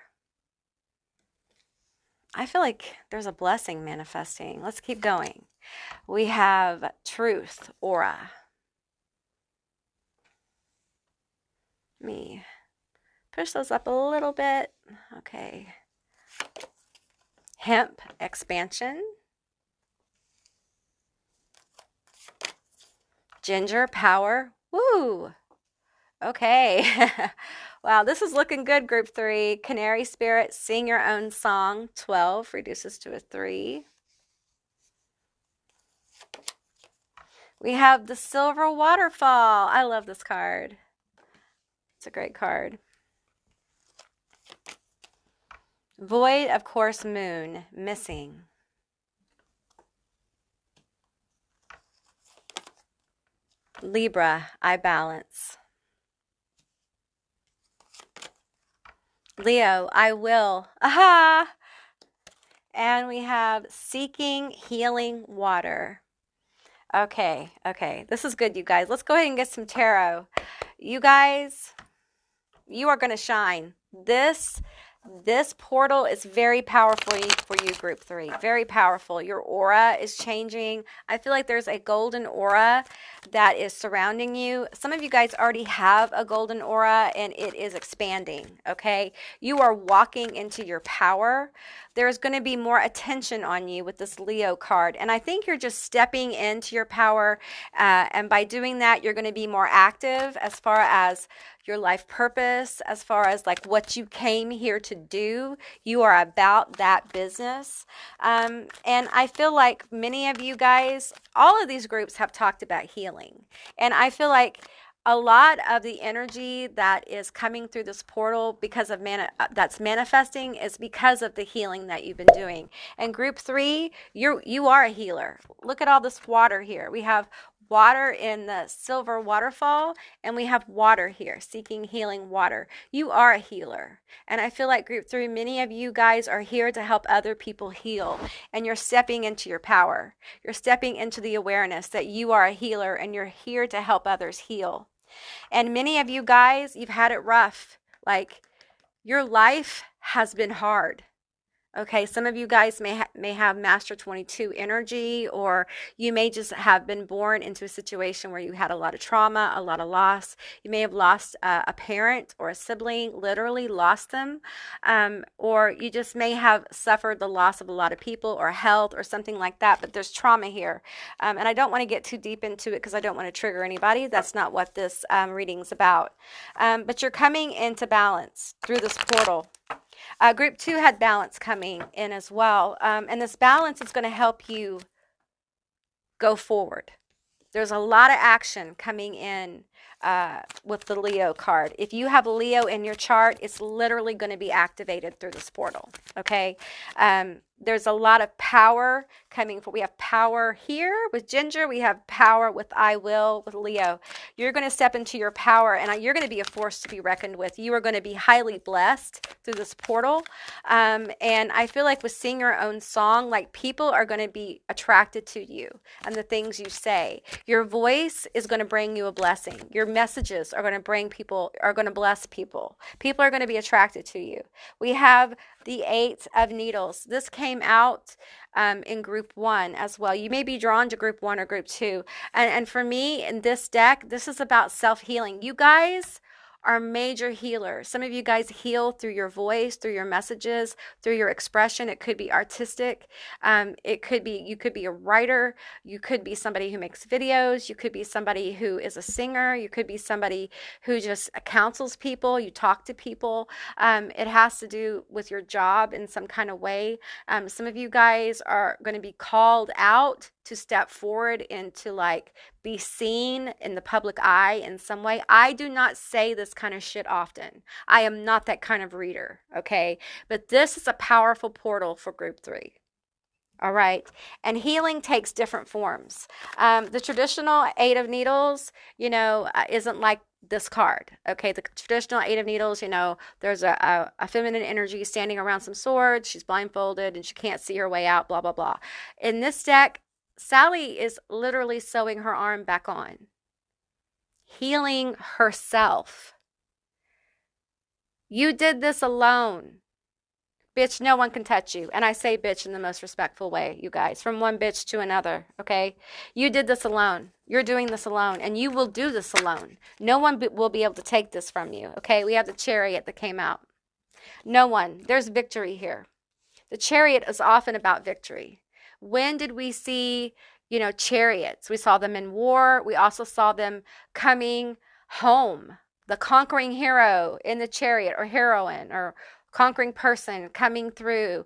I feel like there's a blessing manifesting. Let's keep going. We have Truth, Aura. Let me push those up a little bit. Okay. Hemp, Expansion. Ginger, Power. Woo! Okay. Wow, this is looking good, group 3. Canary Spirit, Sing Your Own Song. 12 reduces to a 3. We have the Silver Waterfall. I love this card. It's a great card. Void, of course, Moon, Missing. Libra, I Balance. Leo, I Will. Aha! And we have Seeking Healing Water. Okay. This is good, you guys. Let's go ahead and get some tarot. You guys, you are going to shine. This portal is very powerful for you, group 3. Very powerful. Your aura is changing. I feel like there's a golden aura that is surrounding you. Some of you guys already have a golden aura and it is expanding, okay? You are walking into your power. There's going to be more attention on you with this Leo card. And I think you're just stepping into your power. And by doing that, you're going to be more active as far as your life purpose, as far as like what you came here to do. You are about that business. And I feel like many of you guys, all of these groups have talked about healing. And I feel like a lot of the energy that is coming through this portal because of that's manifesting is because of the healing that you've been doing. And group 3, you are a healer. Look at all this water here. We have water in the silver waterfall, and we have water here, seeking healing water. You are a healer. And I feel like group 3, many of you guys are here to help other people heal, and you're stepping into your power. You're stepping into the awareness that you are a healer and you're here to help others heal. And many of you guys, you've had it rough. Like, your life has been hard. Okay, some of you guys may have Master 22 energy, or you may just have been born into a situation where you had a lot of trauma, a lot of loss. You may have lost a parent or a sibling, literally lost them, or you just may have suffered the loss of a lot of people or health or something like that, but there's trauma here. And I don't want to get too deep into it because I don't want to trigger anybody. That's not what this reading's about. But you're coming into balance through this portal. Group 2 had balance coming in as well. And this balance is going to help you go forward. There's a lot of action coming in with the Leo card. If you have Leo in your chart, it's literally going to be activated through this portal. Okay. There's a lot of power coming. We have power here with Ginger. We have power with I Will with Leo. You're going to step into your power, and you're going to be a force to be reckoned with. You are going to be highly blessed through this portal. And I feel like with Sing Your Own Song, like people are going to be attracted to you and the things you say. Your voice is going to bring you a blessing. healing. Your messages are going to bring people, are going to bless people. People are going to be attracted to you. We have the Eight of Needles. This came out in group 1 as well. You may be drawn to group 1 or group 2. And for me, in this deck, this is about self-healing. You guys are major healers. Some of you guys heal through your voice, through your messages, through your expression. It could be artistic. It could be, you could be a writer. You could be somebody who makes videos. You could be somebody who is a singer. You could be somebody who just counsels people. You talk to people. It has to do with your job in some kind of way. Some of you guys are going to be called out to step forward and to like be seen in the public eye in some way. I do not say this kind of shit often. I am not that kind of reader, okay? But this is a powerful portal for group 3. All right. And healing takes different forms. The traditional Eight of Needles, isn't like this card. Okay. The traditional Eight of Needles, there's a feminine energy standing around some swords. She's blindfolded and she can't see her way out, blah, blah, blah. In this deck, Sally is literally sewing her arm back on, healing herself. You did this alone. Bitch, no one can touch you. And I say bitch in the most respectful way, you guys, from one bitch to another, okay? You did this alone. You're doing this alone, and you will do this alone. No one will be able to take this from you, okay? We have the Chariot that came out. No one. There's victory here. The Chariot is often about victory. When did we see, chariots? We saw them in war. We also saw them coming home. The conquering hero in the chariot, or heroine, or conquering person coming through,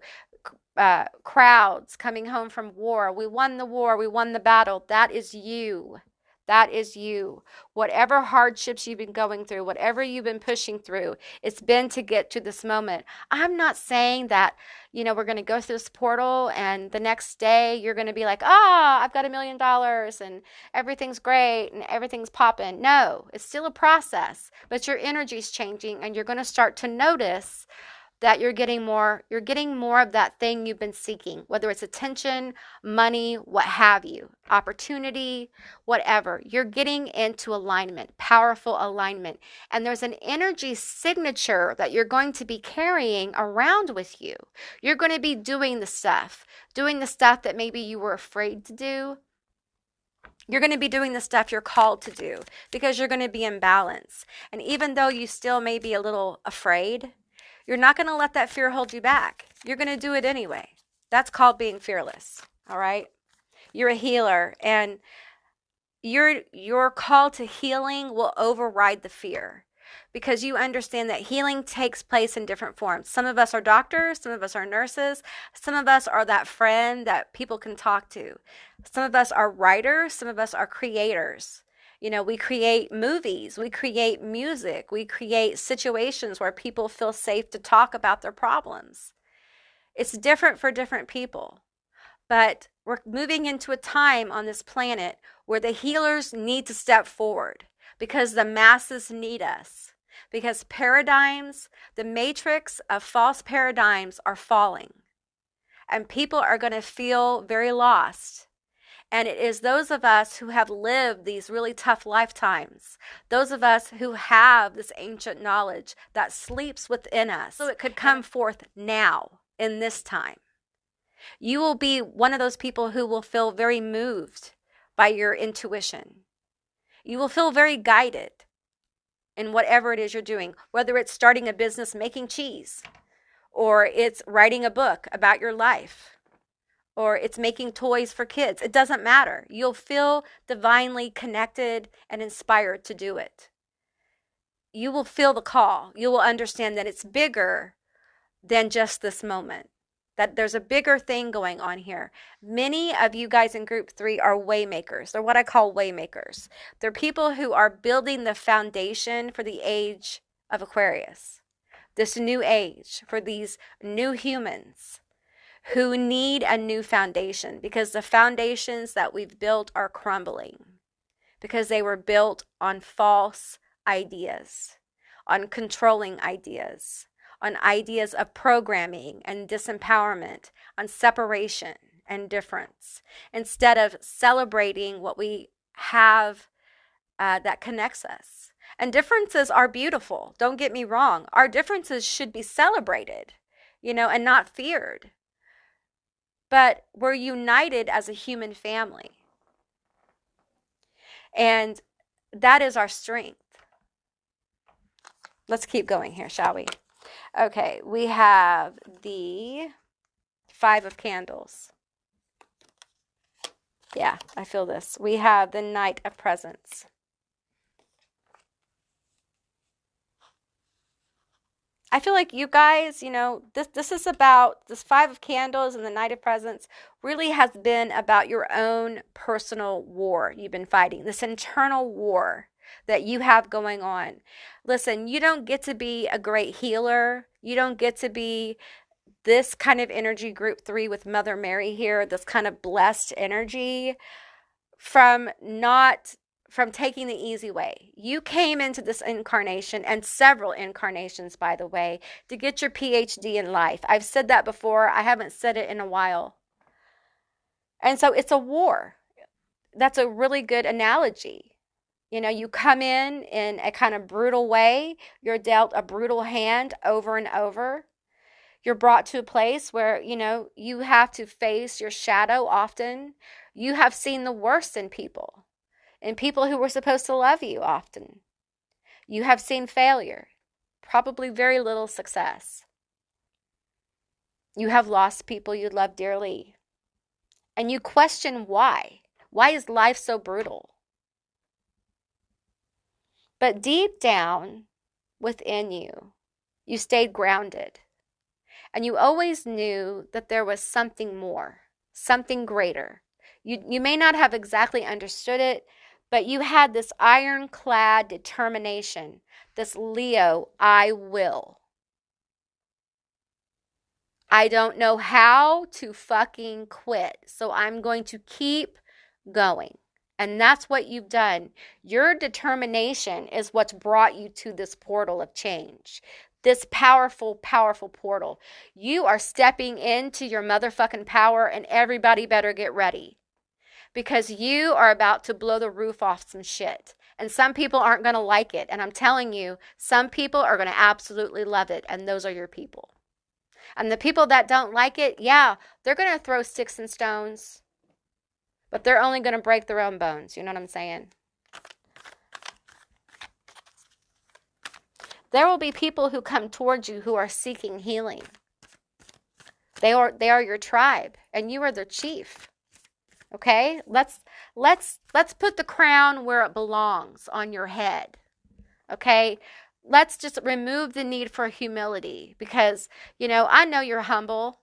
crowds coming home from war. We won the war. We won the battle. That is you. That is you. Whatever hardships you've been going through, whatever you've been pushing through, it's been to get to this moment. I'm not saying that, we're going to go through this portal and the next day you're going to be like, I've got $1 million and everyth's great and everything's popping. No, it's still a process, but your energy's changing and you're going to start to notice that you're getting more of that thing you've been seeking, whether it's attention, money, what have you, opportunity, whatever. You're getting into alignment, powerful alignment. And there's an energy signature that you're going to be carrying around with you. You're going to be doing the stuff that maybe you were afraid to do. You're going to be doing the stuff you're called to do because you're going to be in balance. And even though you still may be a little afraid, you're not going to let that fear hold you back. You're going to do it anyway. That's called being fearless. All right. You're a healer, and your call to healing will override the fear because you understand that healing takes place in different forms. Some of us are doctors. Some of us are nurses. Some of us are that friend that people can talk to. Some of us are writers. Some of us are creators. We create movies, we create music, we create situations where people feel safe to talk about their problems. It's different for different people, but we're moving into a time on this planet where the healers need to step forward because the masses need us, because paradigms, the matrix of false paradigms are falling, and people are going to feel very lost. And it is those of us who have lived these really tough lifetimes, those of us who have this ancient knowledge that sleeps within us, so it could come forth now in this time. You will be one of those people who will feel very moved by your intuition. You will feel very guided in whatever it is you're doing, whether it's starting a business making cheese, or it's writing a book about your life, or it's making toys for kids. It doesn't matter. You'll feel divinely connected and inspired to do it. You will feel the call. You will understand that it's bigger than just this moment, that there's a bigger thing going on here. Many of you guys in group 3 are waymakers. They're what I call waymakers. They're people who are building the foundation for the age of Aquarius, this new age, for these new humans who need a new foundation because the foundations that we've built are crumbling because they were built on false ideas, on controlling ideas, on ideas of programming and disempowerment, on separation and difference, instead of celebrating what we have that connects us. And differences are beautiful. Don't get me wrong. Our differences should be celebrated, and not feared. But we're united as a human family. And that is our strength. Let's keep going here, shall we? Okay, we have the Five of Candles. Yeah, I feel this. We have the Knight of Presents. I feel like you guys, this is about this Five of Candles and the Knight of Presents really has been about your own personal war you've been fighting, this internal war that you have going on. Listen, you don't get to be a great healer. You don't get to be this kind of energy, group 3 with Mother Mary here, this kind of blessed energy from taking the easy way. You came into this incarnation, and several incarnations, by the way, to get your PhD in life. I've said that before. I haven't said it in a while. And so it's a war. That's a really good analogy. You come in a kind of brutal way. You're dealt a brutal hand over and over. You're brought to a place where, you have to face your shadow often. You have seen the worst in people. And people who were supposed to love you often. You have seen failure, probably very little success. You have lost people you love dearly. And you question why. Why is life so brutal? But deep down within you, you stayed grounded. And you always knew that there was something more, something greater. You may not have exactly understood it, but you had this ironclad determination, this Leo, I will. I don't know how to fucking quit, so I'm going to keep going. And that's what you've done. Your determination is what's brought you to this portal of change. This powerful, powerful portal. You are stepping into your motherfucking power, and everybody better get ready. Because you are about to blow the roof off some shit. And some people aren't going to like it. And I'm telling you, some people are going to absolutely love it. And those are your people. And the people that don't like it, yeah, they're going to throw sticks and stones. But they're only going to break their own bones. You know what I'm saying? There will be people who come towards you who are seeking healing. They are your tribe. And you are their chief. Okay, let's put the crown where it belongs, on your head. Okay, let's just remove the need for humility, because I know you're humble.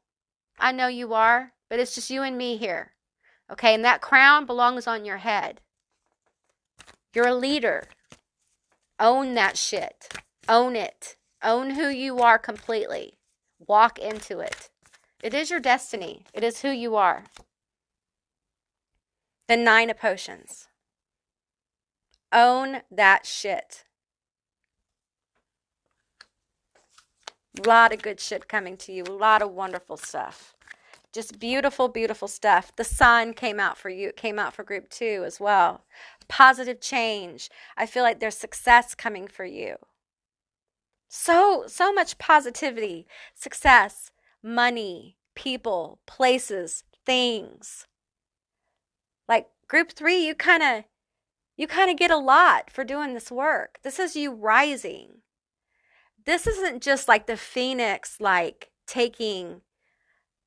I know you are, but it's just you and me here. Okay, and that crown belongs on your head. You're a leader. Own that shit. Own it. Own who you are completely. Walk into it. It is your destiny. It is who you are. The 9 of Potions. Own that shit. A lot of good shit coming to you. A lot of wonderful stuff. Just beautiful, beautiful stuff. The Sun came out for you. It came out for group 2 as well. Positive change. I feel like there's success coming for you. So much positivity, success, money, people, places, things. Like group 3, you kind of get a lot for doing this work. This is you rising. This isn't just like the phoenix,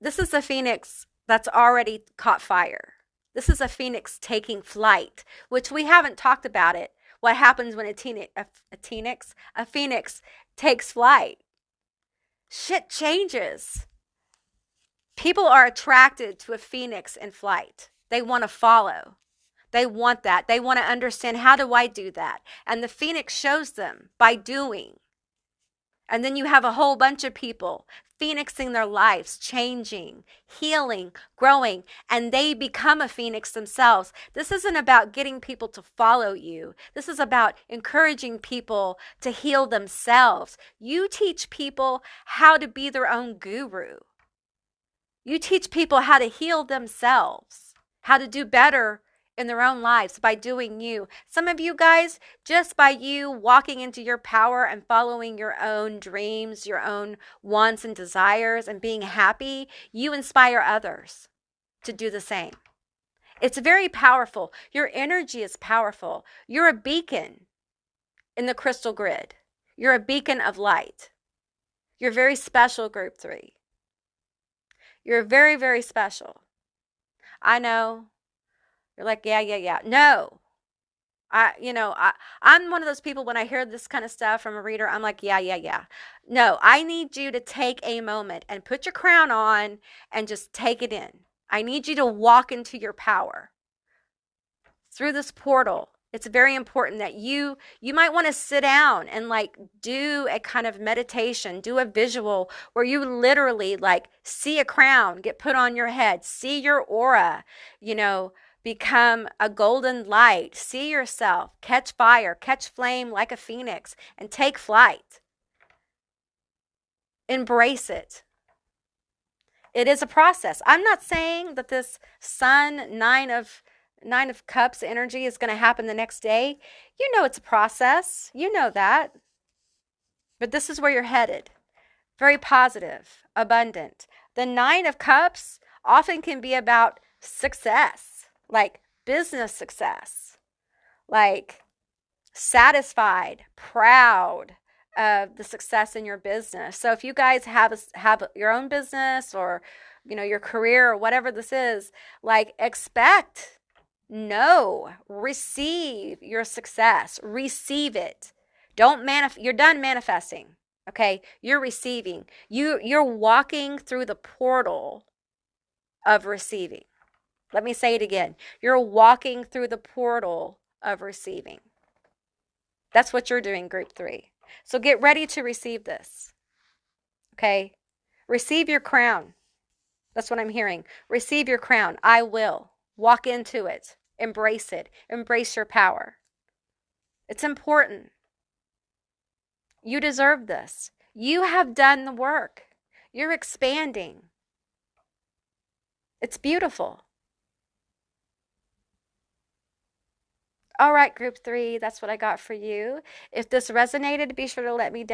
this is a phoenix that's already caught fire. This is a phoenix taking flight, which we haven't talked about it. What happens when a phoenix takes flight? Shit changes. People are attracted to a phoenix in flight. They want to follow. They want that. They want to understand, how do I do that? And the phoenix shows them by doing. And then you have a whole bunch of people phoenixing their lives, changing, healing, growing, and they become a phoenix themselves. This isn't about getting people to follow you. This is about encouraging people to heal themselves. You teach people how to be their own guru. You teach people how to heal themselves, how to do better in their own lives by doing you. Some of you guys, just by you walking into your power and following your own dreams, your own wants and desires, and being happy, you inspire others to do the same. It's very powerful. Your energy is powerful. You're a beacon in the crystal grid. You're a beacon of light. You're very special, Group 3. You're very, very special. I know. You're like, yeah. No. I'm one of those people when I hear this kind of stuff from a reader, I'm like, yeah. No, I need you to take a moment and put your crown on and just take it in. I need you to walk into your power through this portal. It's very important that you might want to sit down and like do a kind of meditation, do a visual where you literally like see a crown get put on your head, see your aura, become a golden light, see yourself catch fire, catch flame like a phoenix, and take flight. Embrace it. It is a process. I'm not saying that this sun, nine of cups energy is going to happen the next day. You know it's a process. You know that. But this is where you're headed. Very positive, abundant. The 9 of cups often can be about success, like business success, like satisfied, proud of the success in your business. So if you guys have your own business or your career or whatever this is, like expect, know, receive your success, receive it. You're done manifesting. Okay, you're receiving. You're walking through the portal of receiving. Let me say it again. You're walking through the portal of receiving. That's what you're doing, Group 3. So get ready to receive this. Okay? Receive your crown. That's what I'm hearing. Receive your crown. I will. Walk into it. Embrace it. Embrace your power. It's important. You deserve this. You have done the work. You're expanding. It's beautiful. All right, Group 3, that's what I got for you. If this resonated, be sure to let me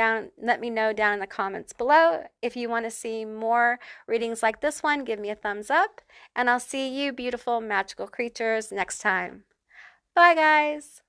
know down in the comments below. If you want to see more readings like this one, give me a thumbs up, and I'll see you beautiful magical creatures next time. Bye, guys.